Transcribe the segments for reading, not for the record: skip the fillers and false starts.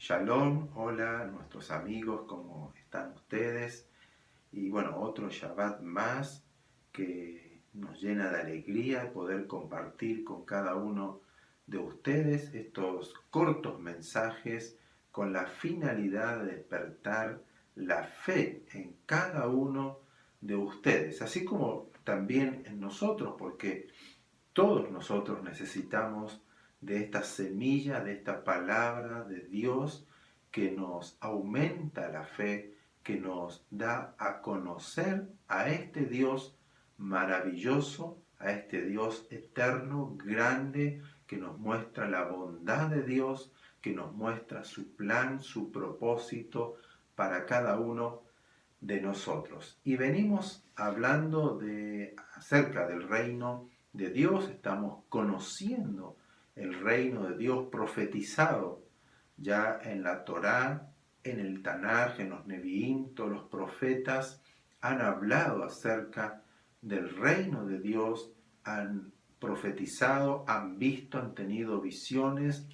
Shalom, hola nuestros amigos, ¿cómo están ustedes? Y bueno, otro Shabbat más que nos llena de alegría poder compartir con cada uno de ustedes estos cortos mensajes con la finalidad de despertar la fe en cada uno de ustedes, así como también en nosotros, porque todos nosotros necesitamos de esta semilla, de esta palabra de Dios que nos aumenta la fe, que nos da a conocer a este Dios maravilloso, a este Dios eterno, grande, que nos muestra la bondad de Dios, que nos muestra su plan, su propósito para cada uno de nosotros. Y venimos hablando acerca del reino de Dios, estamos conociendo el reino de Dios profetizado ya en la Torá, en el Tanaj, en los Nevi'im. Todos los profetas han hablado acerca del reino de Dios, han profetizado, han visto, han tenido visiones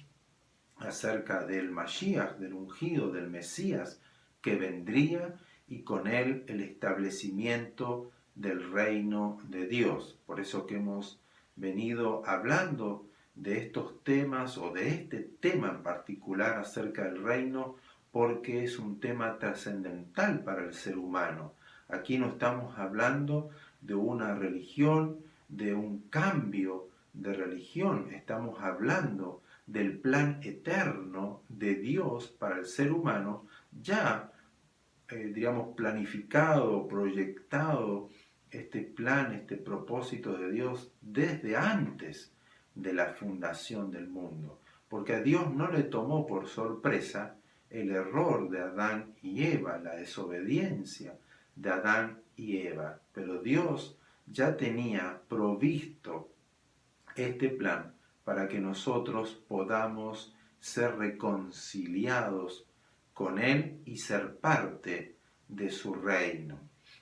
acerca del Mashiach, del ungido, del Mesías que vendría, y con él el establecimiento del reino de Dios. Por eso que hemos venido hablando de estos temas, o de este tema en particular acerca del reino, porque es un tema trascendental para el ser humano. Aquí no estamos hablando de una religión, de un cambio de religión, estamos hablando del plan eterno de Dios para el ser humano, ya, planificado, proyectado, este plan, este propósito de Dios desde antes de la fundación del mundo. Porque a Dios no le tomó por sorpresa el error de Adán y Eva, la desobediencia de Adán y Eva, pero Dios ya tenía provisto este plan para que nosotros podamos ser reconciliados con Él y ser parte de su reino.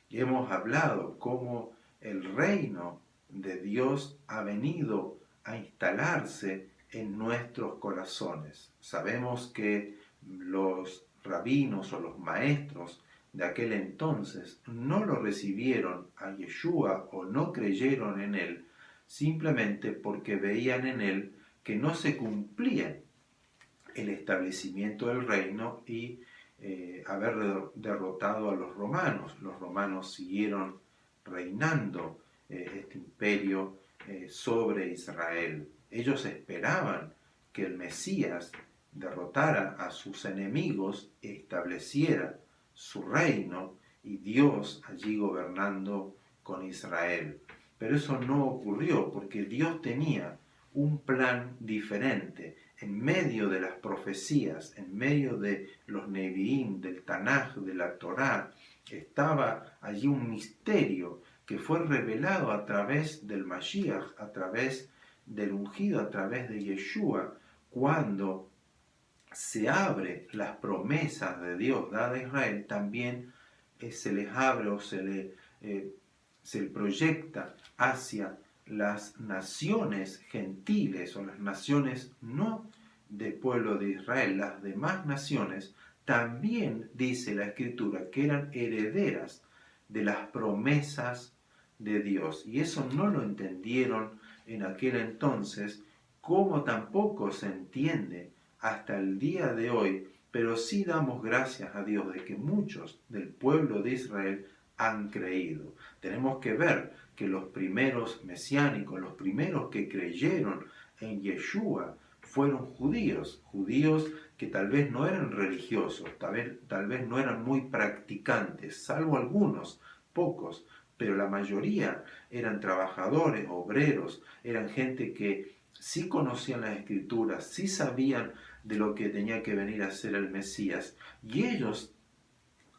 Y hemos hablado cómo el reino de Dios ha venido a instalarse en nuestros corazones. Sabemos que los rabinos o los maestros de aquel entonces no lo recibieron a Yeshua o no creyeron en él, simplemente porque veían en él que no se cumplía el establecimiento del reino y haber derrotado a los romanos. Los romanos siguieron reinando este imperio sobre Israel. Ellos esperaban que el Mesías derrotara a sus enemigos, estableciera su reino y Dios allí gobernando con Israel. Pero eso no ocurrió porque Dios tenía un plan diferente. En medio de las profecías, en medio de los Nevi'im, del Tanaj, de la Torá, estaba allí un misterio que fue revelado a través del Mashiach, a través del ungido, a través de Yeshua, cuando se abre las promesas de Dios dadas a Israel, también se les abre o se le proyecta hacia las naciones gentiles o las naciones no del pueblo de Israel. Las demás naciones también dice la Escritura que eran herederas de las promesas de Dios, y eso no lo entendieron en aquel entonces, como tampoco se entiende hasta el día de hoy, pero sí damos gracias a Dios de que muchos del pueblo de Israel han creído. Tenemos que ver que los primeros mesiánicos, los primeros que creyeron en Yeshua, fueron judíos que tal vez no eran religiosos, tal vez no eran muy practicantes, salvo algunos, pocos, pero la mayoría eran trabajadores, obreros, eran gente que sí conocían las Escrituras, sí sabían de lo que tenía que venir a ser el Mesías, y ellos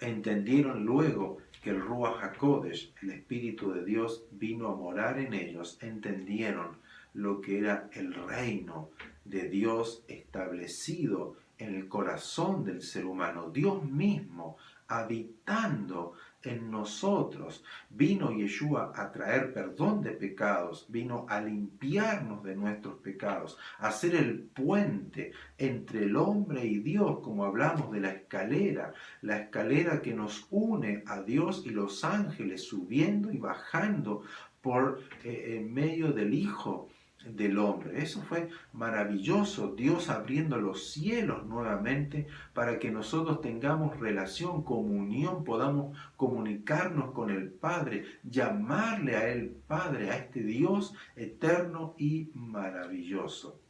entendieron luego que el Ruach HaKodesh, el Espíritu de Dios, vino a morar en ellos. Entendieron lo que era el reino de Dios establecido en el corazón del ser humano. Dios mismo habitando en nosotros. Vino Yeshua a traer perdón de pecados, vino a limpiarnos de nuestros pecados, a ser el puente entre el hombre y Dios, como hablamos de la escalera que nos une a Dios y los ángeles, subiendo y bajando por en medio del Hijo del hombre. Eso fue maravilloso, Dios abriendo los cielos nuevamente para que nosotros tengamos relación, comunión, podamos comunicarnos con el Padre, llamarle a Él Padre, a este Dios eterno y maravilloso.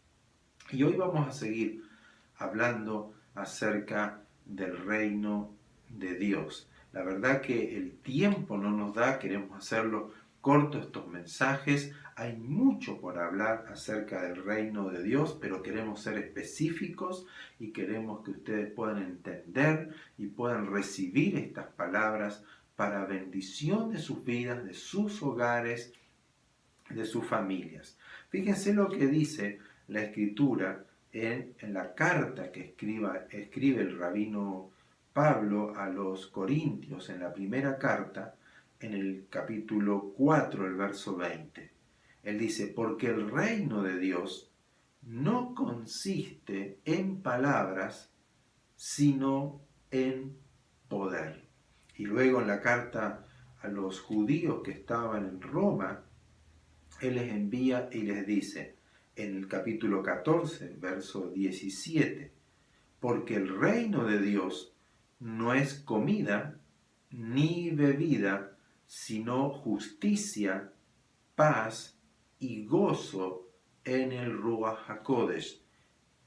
Y hoy vamos a seguir hablando acerca del reino de Dios. La verdad que el tiempo no nos da, queremos hacerlo corto estos mensajes. Hay mucho por hablar acerca del reino de Dios, pero queremos ser específicos y queremos que ustedes puedan entender y puedan recibir estas palabras para bendición de sus vidas, de sus hogares, de sus familias. Fíjense lo que dice la Escritura en la carta que escribe el rabino Pablo a los Corintios, en la primera carta, en el capítulo 4, el verso 20. Él dice, porque el reino de Dios no consiste en palabras, sino en poder. Y luego en la carta a los judíos que estaban en Roma, Él les envía y les dice, en el capítulo 14, verso 17, porque el reino de Dios no es comida ni bebida, sino justicia, paz y gozo en el Ruach HaKodesh,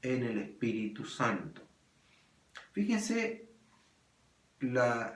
en el Espíritu Santo. Fíjense la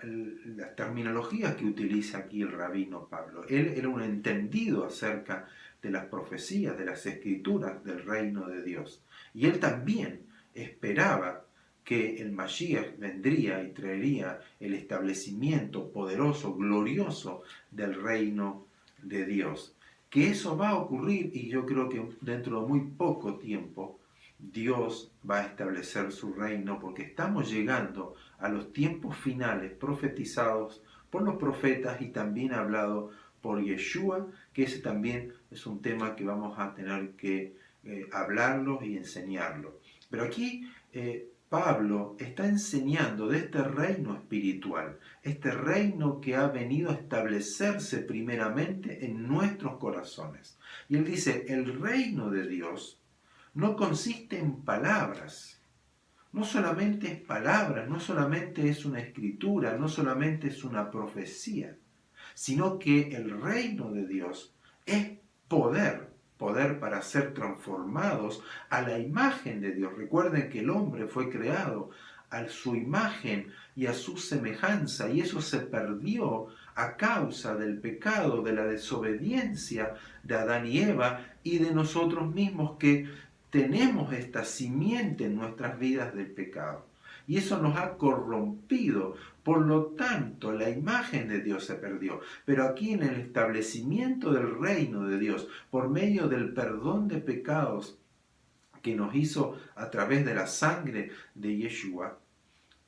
terminología que utiliza aquí el rabino Pablo. Él era un entendido acerca de las profecías, de las escrituras del reino de Dios. Y él también esperaba que el Mashiach vendría y traería el establecimiento poderoso, glorioso del reino de Dios. Que eso va a ocurrir, y yo creo que dentro de muy poco tiempo Dios va a establecer su reino, porque estamos llegando a los tiempos finales profetizados por los profetas y también hablado por Yeshua, que ese también es un tema que vamos a tener que hablarlo y enseñarlo. Pero aquí Pablo está enseñando de este reino espiritual, este reino que ha venido a establecerse primeramente en nuestros corazones. Y él dice, el reino de Dios no consiste en palabras, no solamente es palabras, no solamente es una escritura, no solamente es una profecía, sino que el reino de Dios es poder para ser transformados a la imagen de Dios. Recuerden que el hombre fue creado a su imagen y a su semejanza, y eso se perdió a causa del pecado, de la desobediencia de Adán y Eva y de nosotros mismos que tenemos esta simiente en nuestras vidas del pecado. Y eso nos ha corrompido. Por lo tanto, la imagen de Dios se perdió. Pero aquí en el establecimiento del reino de Dios, por medio del perdón de pecados que nos hizo a través de la sangre de Yeshua,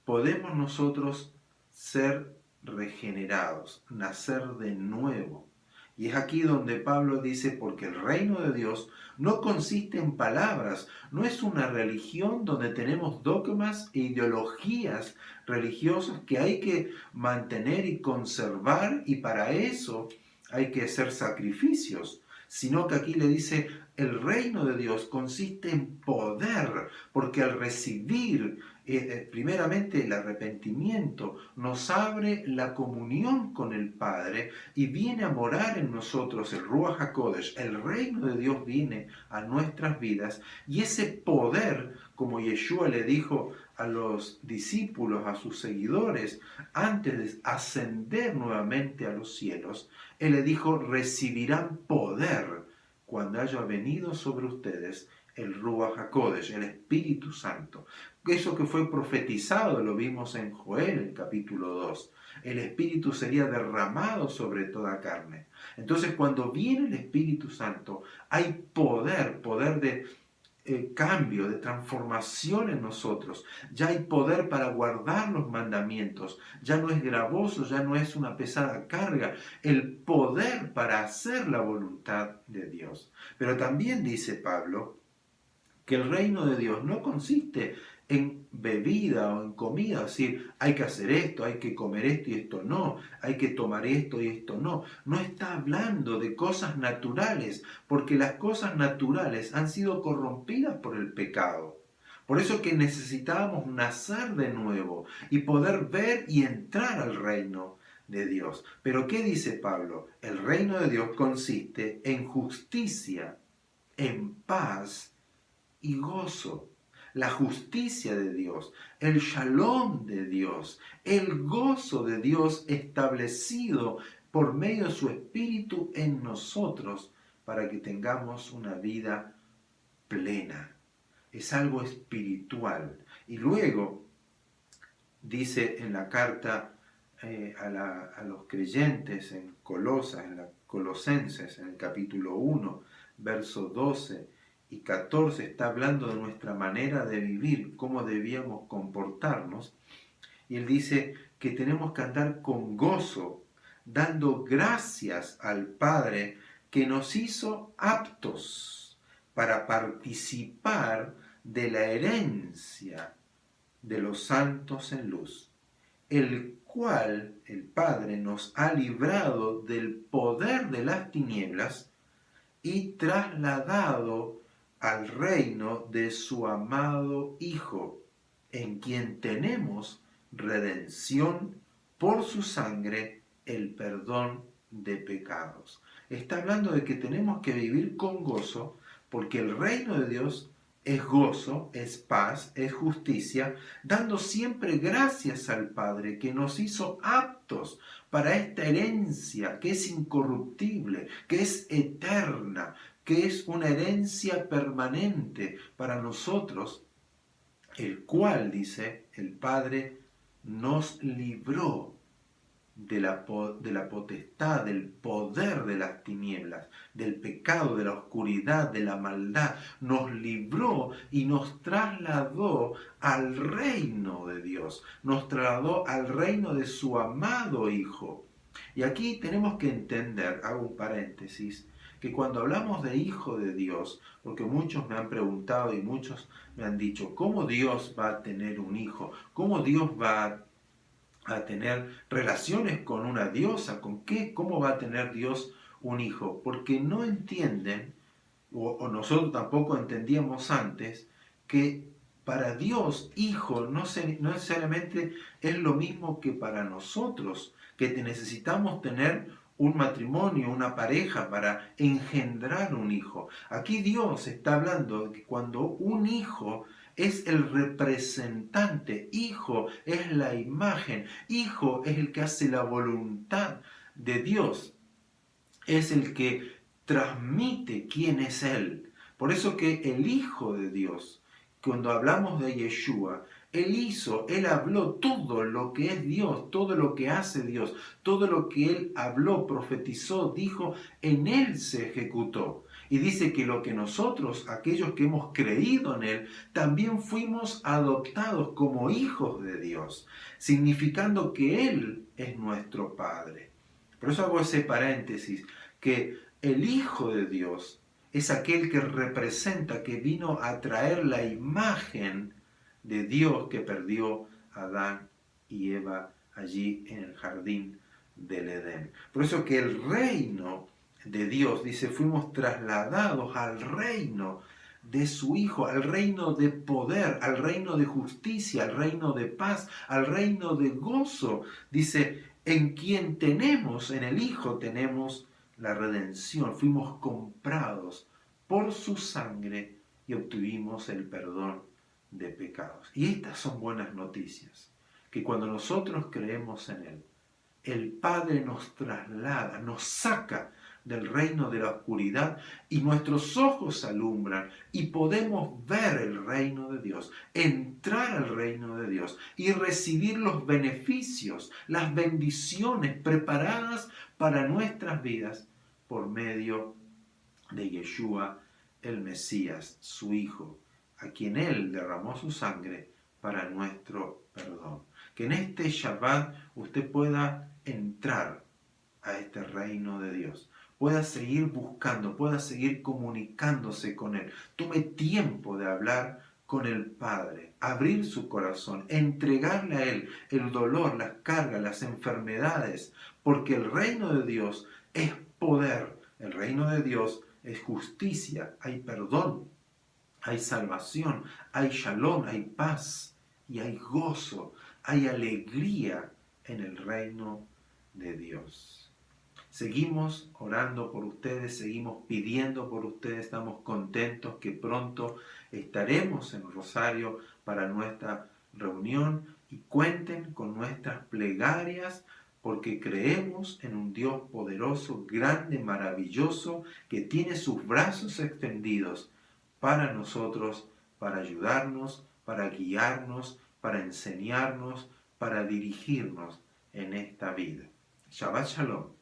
podemos nosotros ser regenerados, nacer de nuevo. Y es aquí donde Pablo dice, porque el reino de Dios no consiste en palabras, no es una religión donde tenemos dogmas e ideologías religiosas que hay que mantener y conservar, y para eso hay que hacer sacrificios, sino que aquí le dice, el reino de Dios consiste en poder, porque al recibir primeramente el arrepentimiento nos abre la comunión con el Padre y viene a morar en nosotros el Ruach HaKodesh, el reino de Dios viene a nuestras vidas, y ese poder, como Yeshua le dijo a los discípulos, a sus seguidores, antes de ascender nuevamente a los cielos, Él le dijo, recibirán poder cuando haya venido sobre ustedes el Ruach HaKodesh, el Espíritu Santo. Eso que fue profetizado lo vimos en Joel, el capítulo 2. El Espíritu sería derramado sobre toda carne. Entonces, cuando viene el Espíritu Santo, hay poder de cambio, de transformación en nosotros. Ya hay poder para guardar los mandamientos. Ya no es gravoso, ya no es una pesada carga. El poder para hacer la voluntad de Dios. Pero también dice Pablo que el reino de Dios no consiste en bebida o en comida, es decir, hay que hacer esto, hay que comer esto y esto no, hay que tomar esto y esto no. No está hablando de cosas naturales, porque las cosas naturales han sido corrompidas por el pecado. Por eso que necesitábamos nacer de nuevo y poder ver y entrar al reino de Dios. Pero ¿qué dice Pablo? El reino de Dios consiste en justicia, en paz y gozo. La justicia de Dios, el shalom de Dios, el gozo de Dios establecido por medio de su Espíritu en nosotros para que tengamos una vida plena. Es algo espiritual. Y luego dice en la carta a los creyentes en Colosas, en la Colosenses, en el capítulo 1, verso 12 y 14, está hablando de nuestra manera de vivir, cómo debíamos comportarnos. Y él dice que tenemos que andar con gozo, dando gracias al Padre que nos hizo aptos para participar de la herencia de los santos en luz, el cual el Padre nos ha librado del poder de las tinieblas y trasladado al reino de su amado Hijo, en quien tenemos redención por su sangre, el perdón de pecados. Está hablando de que tenemos que vivir con gozo, porque el reino de Dios es gozo, es paz, es justicia, dando siempre gracias al Padre que nos hizo aptos para esta herencia que es incorruptible, que es eterna, que es una herencia permanente para nosotros, el cual, dice el Padre, nos libró de la potestad, del poder de las tinieblas, del pecado, de la oscuridad, de la maldad. Nos libró y nos trasladó al reino de Dios, nos trasladó al reino de su amado Hijo. Y aquí tenemos que entender, hago un paréntesis, que cuando hablamos de Hijo de Dios, porque muchos me han preguntado y muchos me han dicho, ¿cómo Dios va a tener un hijo? ¿Cómo Dios va a tener relaciones con una diosa? ¿Con qué? ¿Cómo va a tener Dios un hijo? Porque no entienden, o nosotros tampoco entendíamos antes, que para Dios hijo no necesariamente es lo mismo que para nosotros, que necesitamos tener un matrimonio, una pareja para engendrar un hijo. Aquí Dios está hablando de que cuando un hijo es el representante, hijo es la imagen, hijo es el que hace la voluntad de Dios, es el que transmite quién es Él. Por eso que el Hijo de Dios, cuando hablamos de Yeshua, Él habló todo lo que es Dios, todo lo que hace Dios, todo lo que Él habló, profetizó, dijo, en Él se ejecutó. Y dice que lo que nosotros, aquellos que hemos creído en Él, también fuimos adoptados como hijos de Dios, significando que Él es nuestro Padre. Por eso hago ese paréntesis, que el Hijo de Dios es aquel que representa, que vino a traer la imagen de Dios que perdió a Adán y Eva allí en el jardín del Edén. Por eso que el reino de Dios, dice, fuimos trasladados al reino de su Hijo, al reino de poder, al reino de justicia, al reino de paz, al reino de gozo. Dice, en quien tenemos, en el Hijo tenemos la redención, fuimos comprados por su sangre y obtuvimos el perdón de pecados. Y estas son buenas noticias, que cuando nosotros creemos en Él, el Padre nos traslada, nos saca del reino de la oscuridad y nuestros ojos alumbran y podemos ver el reino de Dios, entrar al reino de Dios y recibir los beneficios, las bendiciones preparadas para nuestras vidas por medio de Yeshua el Mesías, su Hijo, a quien Él derramó su sangre para nuestro perdón. Que en este Shabbat usted pueda entrar a este reino de Dios, pueda seguir buscando, pueda seguir comunicándose con Él. Tome tiempo de hablar con el Padre, abrir su corazón, entregarle a Él el dolor, las cargas, las enfermedades, porque el reino de Dios es poder, el reino de Dios es justicia, hay perdón, hay salvación, hay shalom, hay paz y hay gozo, hay alegría en el reino de Dios. Seguimos orando por ustedes, seguimos pidiendo por ustedes, estamos contentos que pronto estaremos en Rosario para nuestra reunión y cuenten con nuestras plegarias porque creemos en un Dios poderoso, grande, maravilloso, que tiene sus brazos extendidos para nosotros, para ayudarnos, para guiarnos, para enseñarnos, para dirigirnos en esta vida. Shabbat Shalom.